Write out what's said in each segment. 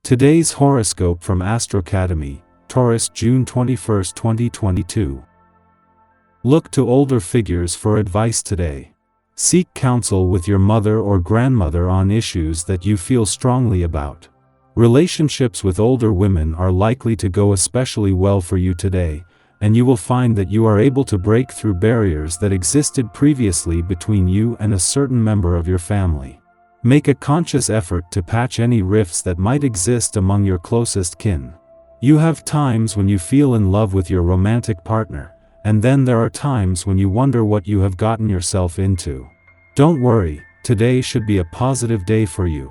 Today's horoscope from Astrocademy, Taurus, June 21, 2022. Look to older figures for advice today. Seek counsel with your mother or grandmother on issues that you feel strongly about. Relationships with older women are likely to go especially well for you today, and you will find that you are able to break through barriers that existed previously between you and a certain member of your family. Make a conscious effort to patch any rifts that might exist among your closest kin. You have times when you feel in love with your romantic partner, and then there are times when you wonder what you have gotten yourself into. Don't worry, today should be a positive day for you.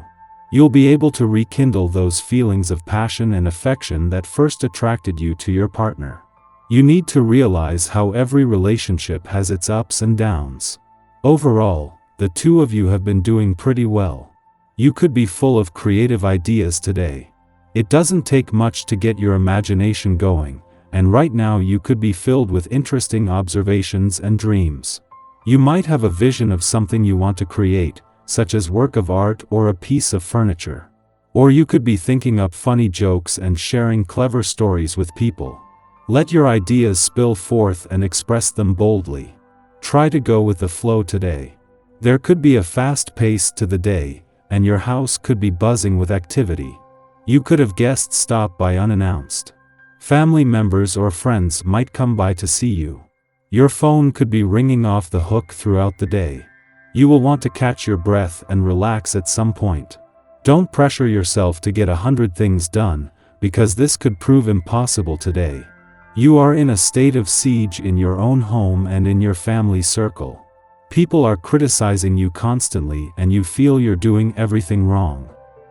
You'll be able to rekindle those feelings of passion and affection that first attracted you to your partner. You need to realize how every relationship has its ups and downs. Overall, the two of you have been doing pretty well. You could be full of creative ideas today. It doesn't take much to get your imagination going, and right now you could be filled with interesting observations and dreams. You might have a vision of something you want to create, such as work of art or a piece of furniture. Or you could be thinking up funny jokes and sharing clever stories with people. Let your ideas spill forth and express them boldly. Try to go with the flow today. There could be a fast pace to the day, and your house could be buzzing with activity. You could have guests stop by unannounced. Family members or friends might come by to see you. Your phone could be ringing off the hook throughout the day. You will want to catch your breath and relax at some point. Don't pressure yourself to get 100 things done, because this could prove impossible today. You are in a state of siege in your own home and in your family circle. People are criticizing you constantly and you feel you're doing everything wrong.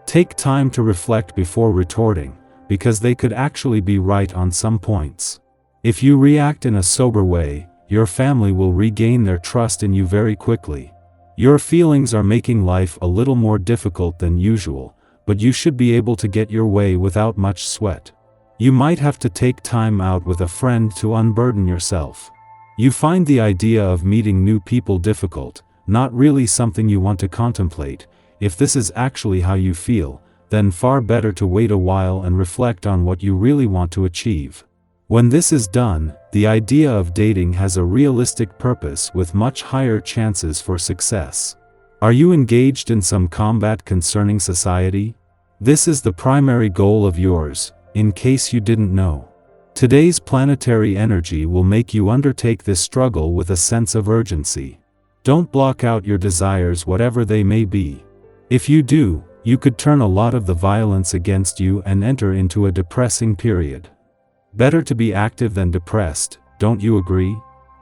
Take time to reflect before retorting, because they could actually be right on some points. If you react in a sober way, your family will regain their trust in you very quickly. Your feelings are making life a little more difficult than usual, but you should be able to get your way without much sweat. You might have to take time out with a friend to unburden yourself. You find the idea of meeting new people difficult, not really something you want to contemplate. If this is actually how you feel, then far better to wait a while and reflect on what you really want to achieve. When this is done, the idea of dating has a realistic purpose with much higher chances for success. Are you engaged in some combat concerning society? This is the primary goal of yours, in case you didn't know. Today's planetary energy will make you undertake this struggle with a sense of urgency. Don't block out your desires, whatever they may be. If you do, you could turn a lot of the violence against you and enter into a depressing period. Better to be active than depressed, don't you agree?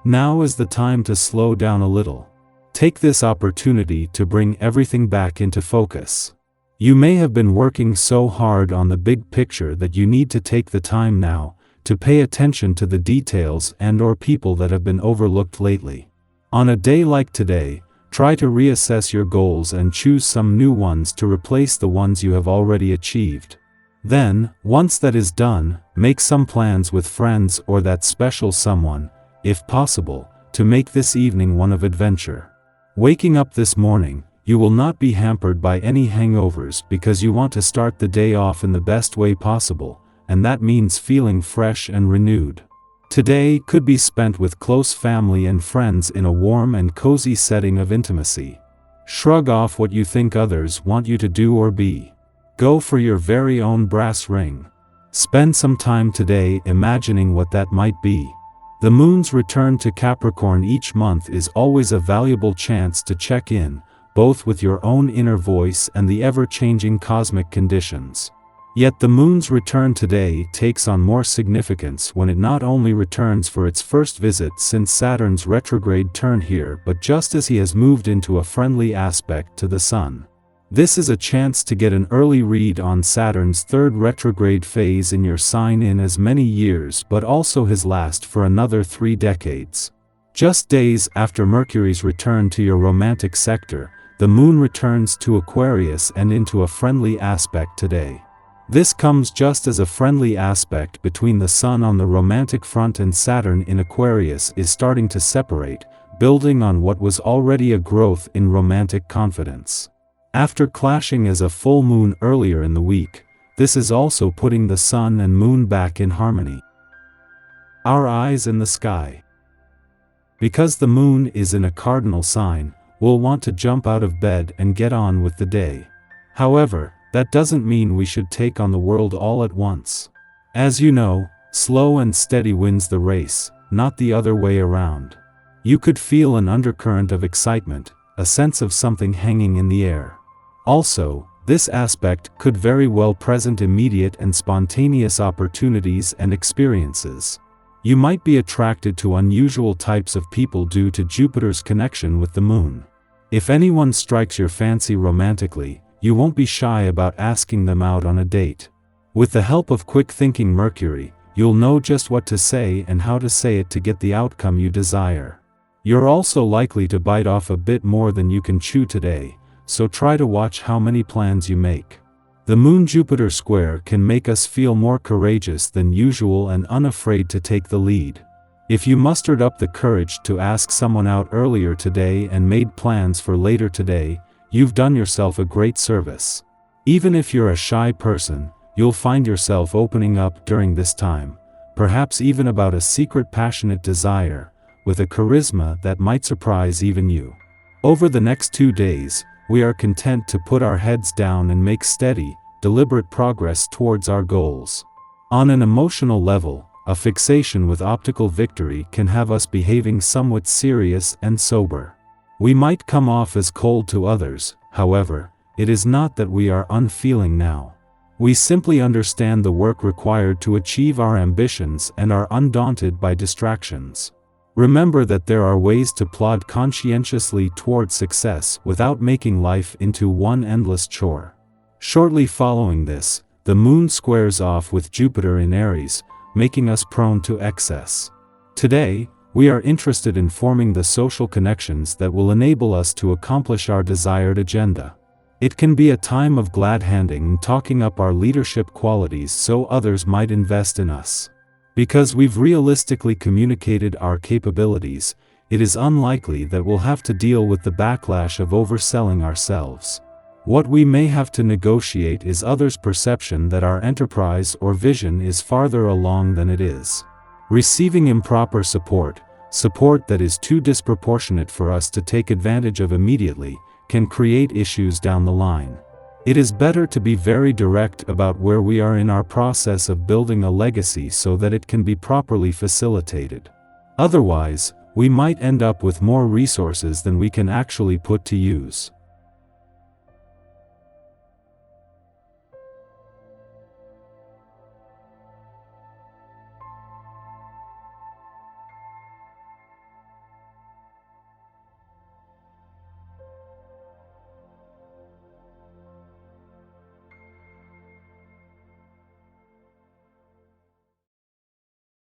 Now is the time to slow down a little. Take this opportunity to bring everything back into focus. You may have been working so hard on the big picture that you need to take the time now to pay attention to the details and/or people that have been overlooked lately. On a day like today, try to reassess your goals and choose some new ones to replace the ones you have already achieved. Then, once that is done, make some plans with friends or that special someone, if possible, to make this evening one of adventure. Waking up this morning, you will not be hampered by any hangovers because you want to start the day off in the best way possible, and that means feeling fresh and renewed. Today could be spent with close family and friends in a warm and cozy setting of intimacy. Shrug off what you think others want you to do or be. Go for your very own brass ring. Spend some time today imagining what that might be. The moon's return to Capricorn each month is always a valuable chance to check in, both with your own inner voice and the ever-changing cosmic conditions. Yet the moon's return today takes on more significance when it not only returns for its first visit since Saturn's retrograde turn here, but just as he has moved into a friendly aspect to the Sun. This is a chance to get an early read on Saturn's third retrograde phase in your sign in as many years, but also his last for another 3 decades. Just days after Mercury's return to your romantic sector, the moon returns to Aquarius and into a friendly aspect today. This comes just as a friendly aspect between the Sun on the romantic front and Saturn in Aquarius is starting to separate, building on what was already a growth in romantic confidence. After clashing as a full moon earlier in the week, This is also putting the sun and moon back in harmony. Our eyes in the sky. Because the moon is in a cardinal sign, we'll want to jump out of bed and get on with the day. However, that doesn't mean we should take on the world all at once. As you know, slow and steady wins the race, not the other way around. You could feel an undercurrent of excitement, a sense of something hanging in the air. Also, this aspect could very well present immediate and spontaneous opportunities and experiences. You might be attracted to unusual types of people due to Jupiter's connection with the moon. If anyone strikes your fancy romantically, you won't be shy about asking them out on a date. With the help of quick-thinking Mercury, you'll know just what to say and how to say it to get the outcome you desire. You're also likely to bite off a bit more than you can chew today, so try to watch how many plans you make. The Moon-Jupiter square can make us feel more courageous than usual and unafraid to take the lead. If you mustered up the courage to ask someone out earlier today and made plans for later today, you've done yourself a great service. Even if you're a shy person, you'll find yourself opening up during this time, perhaps even about a secret passionate desire, with a charisma that might surprise even you. Over the next 2 days, we are content to put our heads down and make steady, deliberate progress towards our goals. On an emotional level, a fixation with optical victory can have us behaving somewhat serious and sober. We might come off as cold to others, however, it is not that we are unfeeling now. We simply understand the work required to achieve our ambitions and are undaunted by distractions. Remember that there are ways to plod conscientiously toward success without making life into one endless chore. Shortly following this, the moon squares off with Jupiter in Aries, making us prone to excess. Today, we are interested in forming the social connections that will enable us to accomplish our desired agenda. It can be a time of glad handing and talking up our leadership qualities so others might invest in us. Because we've realistically communicated our capabilities, it is unlikely that we'll have to deal with the backlash of overselling ourselves. What we may have to negotiate is others' perception that our enterprise or vision is farther along than it is. Receiving improper support that is too disproportionate for us to take advantage of immediately, can create issues down the line. It is better to be very direct about where we are in our process of building a legacy so that it can be properly facilitated. Otherwise, we might end up with more resources than we can actually put to use.